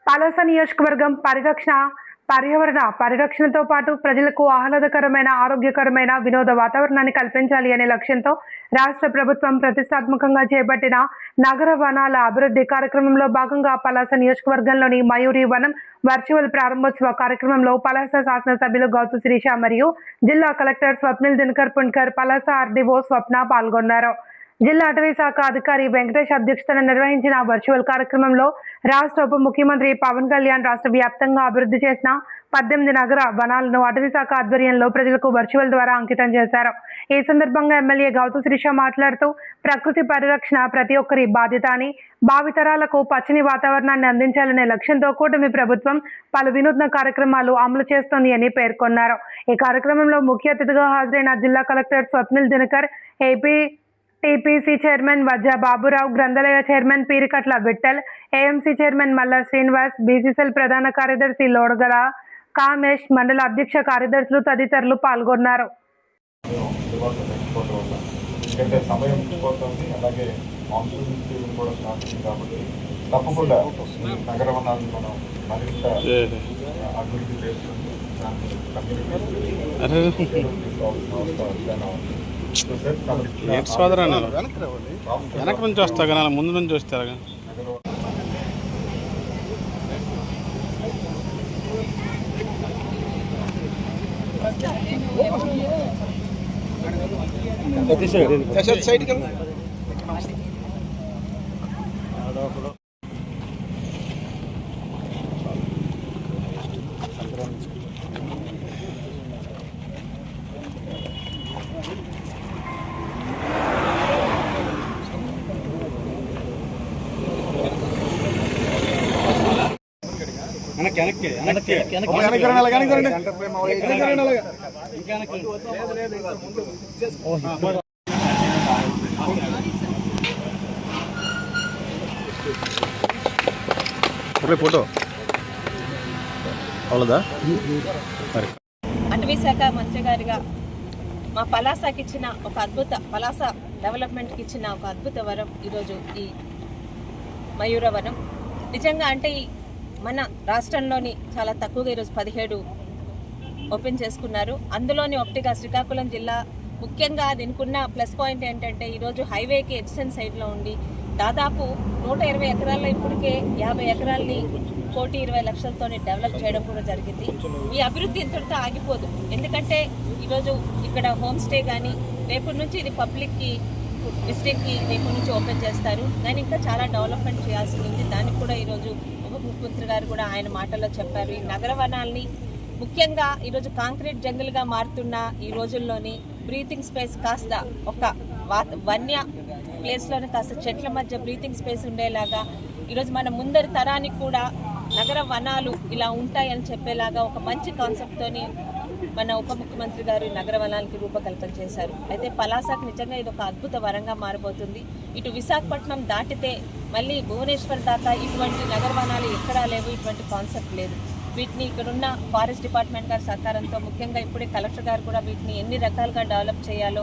పలాస నియోజకవర్గం పర్యావరణ పరిరక్షణతో పాటు ప్రజలకు ఆహ్లాదకరమైన, ఆరోగ్యకరమైన వినోద వాతావరణాన్ని కల్పించాలి అనే లక్ష్యంతో రాష్ట్ర ప్రభుత్వం ప్రతిష్టాత్మకంగా చేపట్టిన నగర వనాల అభివృద్ధి కార్యక్రమంలో భాగంగా పలాస నియోజకవర్గంలోని మయూరి వనం వర్చువల్ ప్రారంభోత్సవ కార్యక్రమంలో పలాస శాసనసభ్యులు గౌతు శిరీష మరియు జిల్లా కలెక్టర్ స్వప్నిల్ దినకర్ పుణ్కర్, పలాస ఆర్డీఓ స్వప్న పాల్గొన్నారు. జిల్లా అటవీ శాఖ అధికారి వెంకటేష్ అధ్యక్షతన నిర్వహించిన వర్చువల్ కార్యక్రమంలో రాష్ట్ర ఉప ముఖ్యమంత్రి పవన్ కళ్యాణ్ రాష్ట్ర వ్యాప్తంగా అభివృద్ధి చేసిన 18 నగర వనాలను అటవీ శాఖ ఆధ్వర్యంలో ప్రజలకు వర్చువల్ ద్వారా అంకితం చేశారు. ఈ సందర్భంగా ఎమ్మెల్యే గౌతు శిరీష మాట్లాడుతూ, ప్రకృతి పరిరక్షణ ప్రతి ఒక్కరి బాధ్యత అని, భావితరాలకు పచ్చని వాతావరణాన్ని అందించాలనే లక్ష్యంతో కూటమి ప్రభుత్వం పలు వినూత్న కార్యక్రమాలు అమలు చేస్తోంది అని పేర్కొన్నారు. ఈ కార్యక్రమంలో ముఖ్య అతిథిగా హాజరైన జిల్లా collector Swapnil Dinakar, AP TPC chairman Vajja Baburao, గ్రంథాలయ chairman Peerikatla Vittal, AMC chairman Malla Srinivas, BCCL ప్రధాన కార్యదర్శి లోడగల కామేష్, మండల అధ్యక్ష కార్యదర్శులు తదితరులు పాల్గొన్నారు. సోదరా వెనక నుంచి వస్తా కానీ ముందు నుంచి వస్తారా? ఫోటో అటవీ శాఖ మంత్రి గారిగా మా పలాసకి ఇచ్చిన ఒక అద్భుత పలాస డెవలప్మెంట్కి ఇచ్చిన ఒక అద్భుత వరం ఈరోజు ఈ మయూర వనం. నిజంగా అంటే మన రాష్ట్రంలోని చాలా తక్కువగా ఈరోజు 17 ఓపెన్ చేసుకున్నారు. అందులోని ఒకటిగా శ్రీకాకుళం జిల్లా. ముఖ్యంగా దీనికున్న ప్లస్ పాయింట్ ఏంటంటే ఈరోజు హైవేకి ఎడ్సన్ సైడ్లో ఉండి దాదాపు 120 ఎకరాల్లో ఇప్పటికే 50 ఎకరాలని 1,20,00,000తో డెవలప్ చేయడం కూడా జరిగింది. ఈ అభివృద్ధి ఇంతటితో ఆగిపోదు. ఎందుకంటే ఈరోజు ఇక్కడ హోమ్ స్టే కానీ రేపటి నుంచి ఇది పబ్లిక్కి విజిటింగ్కి రేపటి నుంచి ఓపెన్ చేస్తారు. దాన్ని ఇంకా చాలా డెవలప్మెంట్ చేయాల్సి ఉంది. దానికి కూడా ఈరోజు ఉప ముఖ్యమంత్రి గారు కూడా ఆయన మాటల్లో చెప్పారు. ఈ నగర వనాల్ని ముఖ్యంగా ఈరోజు కాంక్రీట్ జంగిల్గా మారుతున్న ఈ రోజుల్లోని బ్రీతింగ్ స్పేస్ కాస్త ఒక వన్య ప్లేస్లోనే కాస్త చెట్ల మధ్య బ్రీతింగ్ స్పేస్ ఉండేలాగా ఈరోజు మన ముందరి తరానికి కూడా నగర వనాలు ఇలా ఉంటాయని చెప్పేలాగా ఒక మంచి కాన్సెప్ట్తోని మన ఉప ముఖ్యమంత్రి గారు నగర వనాలకి రూపకల్పన చేశారు. అయితే పలాసకు నిజంగా ఇది ఒక అద్భుత వరంగా మారబోతుంది. ఇటు విశాఖపట్నం దాటితే మళ్ళీ భువనేశ్వర్ దాకా ఇటువంటి నగర వనాలు ఎక్కడా లేవు, ఇటువంటి కాన్సెప్ట్ లేదు. వీటిని ఇక్కడున్న ఫారెస్ట్ డిపార్ట్మెంట్ గారి సహకారంతో ముఖ్యంగా ఇప్పుడే కలెక్టర్ గారు కూడా వీటిని ఎన్ని రకాలుగా డెవలప్ చేయాలో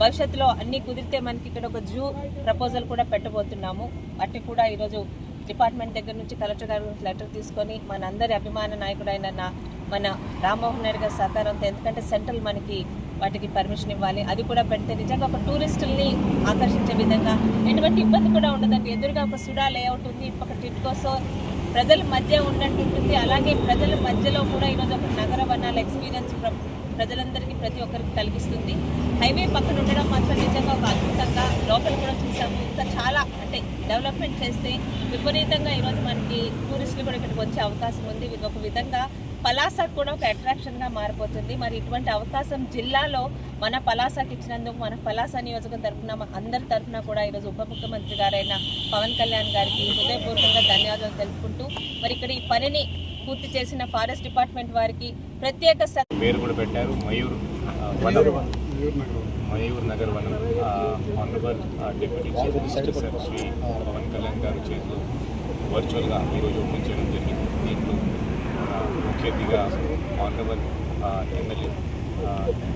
భవిష్యత్తులో అన్నీ కుదిరితే మనకి ఇక్కడ ఒక జూ ప్రపోజల్ కూడా పెట్టబోతున్నాము. వాటిని కూడా ఈరోజు డిపార్ట్మెంట్ దగ్గర నుంచి కలెక్టర్ గారి లెటర్ తీసుకొని మనందరి అభిమాన నాయకుడైన మన రామ్మోహన్ నాయుడు గారి సహకారంతో, ఎందుకంటే సెంట్రల్ మనకి వాటికి పర్మిషన్ ఇవ్వాలి, అది కూడా పెడితే నిజంగా ఒక టూరిస్టుల్ని ఆకర్షించే విధంగా ఎటువంటి ఇబ్బంది కూడా ఉండదండి. ఎదురుగా ఒక సుడా లేఅవుట్ ఉంది, ఒక టిట్కోసో ప్రజల మధ్య ఉన్నట్టు ఉంటుంది. అలాగే ప్రజల మధ్యలో కూడా ఈరోజు ఒక నగర వనాల ఎక్స్పీరియన్స్ ప్రజలందరికీ ప్రతి ఒక్కరికి కలిగిస్తుంది. హైవే పక్కన ఉండడం మాత్రం నిజంగా ఒక అద్భుతంగా లోపల కూడా చూసాము. ఇంకా చాలా అంటే డెవలప్మెంట్ చేస్తే విపరీతంగా ఈరోజు మనకి టూరిస్టులు కూడా ఇక్కడికి వచ్చే అవకాశం ఉంది. ఇది ఒక విధంగా పలాసకు కూడా ఒక అట్రాక్షన్గా మారిపోతుంది. మరి ఇటువంటి అవకాశం జిల్లాలో మన పలాసకి ఇచ్చినందుకు మన పలాస నియోజకవర్గం తరఫున అందరి తరఫున కూడా ఈరోజు ఉప ముఖ్యమంత్రి గారైన పవన్ కళ్యాణ్ గారికి హృదయపూర్వకంగా ధన్యవాదాలు తెలుపుకుంటూ, మరి ఇక్కడ ఈ పనిని పూర్తి చేసిన ఫారెస్ట్ డిపార్ట్మెంట్ వారికి ప్రత్యేక పేరు కూడా పెట్టారు. మయూర్ నగర్ వనం honourable deputy chief minister Shri Pavan Kalyan గారు చేతిలో వర్చువల్గా ఈరోజు ఓపెన్ చేయడం జరిగింది. దీంట్లో ముఖ్య అతిథిగా ఆనరబుల్ ఎమ్మెల్యే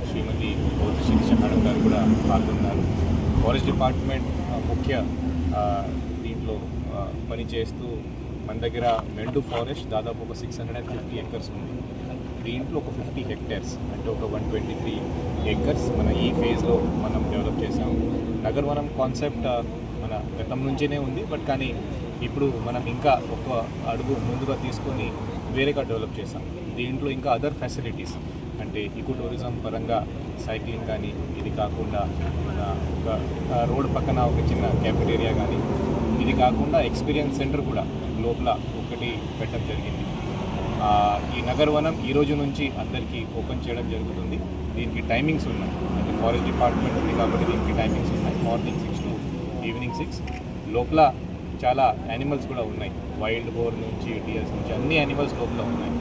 శ్రీమతి గౌతు శిరీష మేడం గారు కూడా పాల్గొన్నారు. ఫారెస్ట్ డిపార్ట్మెంట్ ముఖ్య దీంట్లో పనిచేస్తూ మన దగ్గర మెండు ఫారెస్ట్ దాదాపు ఒక 650 ఎకర్స్ ఉంది. దీంట్లో ఒక 50 హెక్టేర్స్ అంటే ఒక 123 ఎకర్స్ మన ఈ ఫేజ్లో మనం డెవలప్ చేసాము. నగరవనం కాన్సెప్ట్ మన గతం నుంచినే ఉంది, బట్ కానీ ఇప్పుడు మనం ఇంకా ఒక అడుగు ముందుగా తీసుకొని వేరేగా డెవలప్ చేసాం. దీంట్లో ఇంకా అదర్ ఫెసిలిటీస్ అంటే ఈకో టూరిజం పరంగా సైక్లింగ్ కానీ, ఇది కాకుండా మన ఒక రోడ్ పక్కన ఒక చిన్న క్యాఫెటేరియా కానీ, ఇది కాకుండా ఎక్స్పీరియన్స్ సెంటర్ కూడా లోపల ఒకటి పెట్టడం జరిగింది. ఈ నగరవనం ఈ రోజు నుంచి అందరికీ ఓపెన్ చేయడం జరుగుతుంది. దీనికి టైమింగ్స్ ఉన్నాయి, అంటే ఫారెస్ట్ డిపార్ట్మెంట్ ఉంది కాబట్టి దీనికి టైమింగ్స్ ఉన్నాయి. Morning 6 to evening 6. లోపల చాలా యానిమల్స్ కూడా ఉన్నాయి, వైల్డ్ బోర్ నుంచి డియర్స్ నుంచి అన్ని యానిమల్స్ లోపల ఉన్నాయి.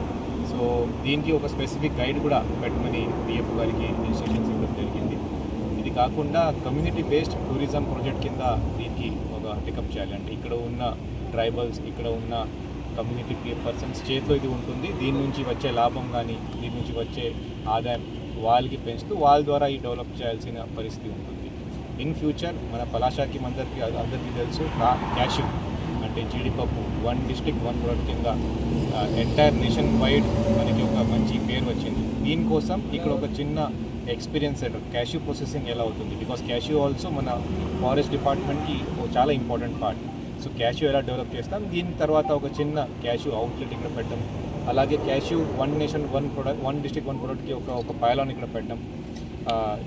సో దీనికి ఒక స్పెసిఫిక్ గైడ్ కూడా పెట్టమని డిఎఫ్ గారికి ఇన్స్ట్రక్షన్స్ ఇవ్వడం జరిగింది. ఇది కాకుండా కమ్యూనిటీ బేస్డ్ టూరిజం ప్రాజెక్ట్ కింద దీనికి ఒక పికప్ చేయాలి. అంటే ఇక్కడ ఉన్న ట్రైబల్స్, ఇక్కడ ఉన్న కమ్యూనిటీ పర్సన్స్ చేతిలో ఇది ఉంటుంది. దీని నుంచి వచ్చే లాభం కానీ, దీని నుంచి వచ్చే ఆదాయం వాళ్ళకి పెంచుతూ వాళ్ళ ద్వారా ఈ డెవలప్ చేయాల్సిన పరిస్థితి ఉంటుంది. ఇన్ ఫ్యూచర్ మన పలాసకి అందరికీ తెలుసు క్యాష్యూ అంటే జీడిపప్పు 1 district 1 product కింద ఎంటైర్ నేషన్ వైడ్ మనకి ఒక మంచి పేరు వచ్చింది. దీనికోసం ఇక్కడ ఒక చిన్న ఎక్స్పీరియన్స్ సెంటర్ క్యాష్యూ ప్రాసెసింగ్ ఎలా అవుతుంది, బికాస్ క్యాష్యూ ఆల్సో మన ఫారెస్ట్ డిపార్ట్మెంట్కి చాలా ఇంపార్టెంట్ పార్ట్. సో క్యాష్యూ ఎలా డెవలప్ చేస్తాం, దీని తర్వాత ఒక చిన్న క్యాష్యూ అవుట్లెట్ ఇక్కడ పెట్టడం, అలాగే క్యాష్యూ 1 nation 1 product 1 district 1 productకి ఒక పైలాన్ ఇక్కడ పెట్టడం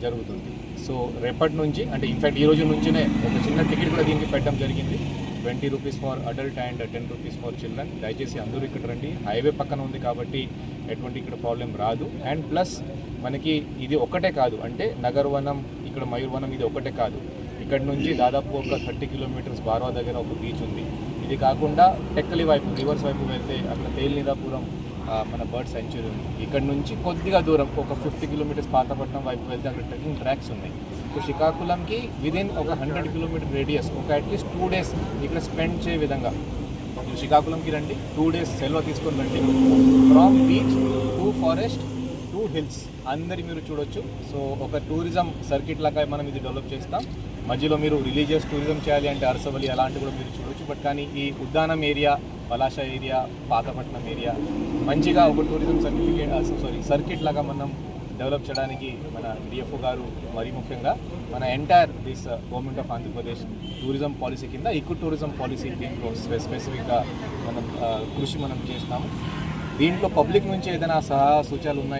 జరుగుతుంది. సో రేపటి నుంచి అంటే ఇన్ఫ్యాక్ట్ ఈ రోజు నుంచినే ఒక చిన్న టికెట్ కూడా దీనికి పెట్టడం జరిగింది. 20 rupees for adult and 10 rupees for children. దయచేసి అందరూ ఇక్కడ రండి. హైవే పక్కన ఉంది కాబట్టి ఎటువంటి ఇక్కడ ప్రాబ్లం రాదు. అండ్ ప్లస్ మనకి ఇది ఒకటే కాదు, అంటే నగరవనం ఇక్కడ మయూరవనం ఇది ఒకటే కాదు. ఇక్కడ నుంచి దాదాపు ఒక 30 kilometers బార్వా దగ్గర ఒక బీచ్ ఉంది. ఇది కాకుండా టెక్కలి వైపు రివర్స్ వైపు వెళ్తే అక్కడ తేలినీదాపురం మన బర్డ్ సెంచురీ ఉంది. ఇక్కడ నుంచి కొద్దిగా దూరం ఒక 50 kilometers పాతపట్నం వైపు వెళ్తే అక్కడ ట్రెక్కింగ్ ట్రాక్స్ ఉన్నాయి. సో శ్రీకాకుళంకి విదిన్ ఒక 100 kilometer రేడియస్ ఒక అట్లీస్ట్ 2 days ఇక్కడ స్పెండ్ చేయ విధంగా మీరు శ్రీకాకుళంకి రండి. 2 days సెలవు తీసుకొని రండి. From beach to forest to hills అందరి మీరు చూడొచ్చు. సో ఒక టూరిజం సర్కిట్ లాగా మనం ఇది డెవలప్ చేస్తాం. మధ్యలో మీరు రిలీజియస్ టూరిజం చేయాలి అంటే అరసవల్లి అలాంటివి కూడా మీరు చూడొచ్చు. బట్ కానీ ఈ Uddanam area, Palasa area, Pathapatnam area మంచిగా ఒక టూరిజం సర్కిట్ లాగా మనం డెవలప్ చేయడానికి మన డిఎఫ్ఓ గారు మరీ ముఖ్యంగా మన entire this government of Andhra Pradesh tourism policy కింద ఈకో టూరిజం పాలసీ దీంట్లో స్పెసిఫిక్గా మనం కృషి చేస్తాము. దీంట్లో పబ్లిక్ నుంచి ఏదైనా సలహా సూచనలు ఉన్నాయి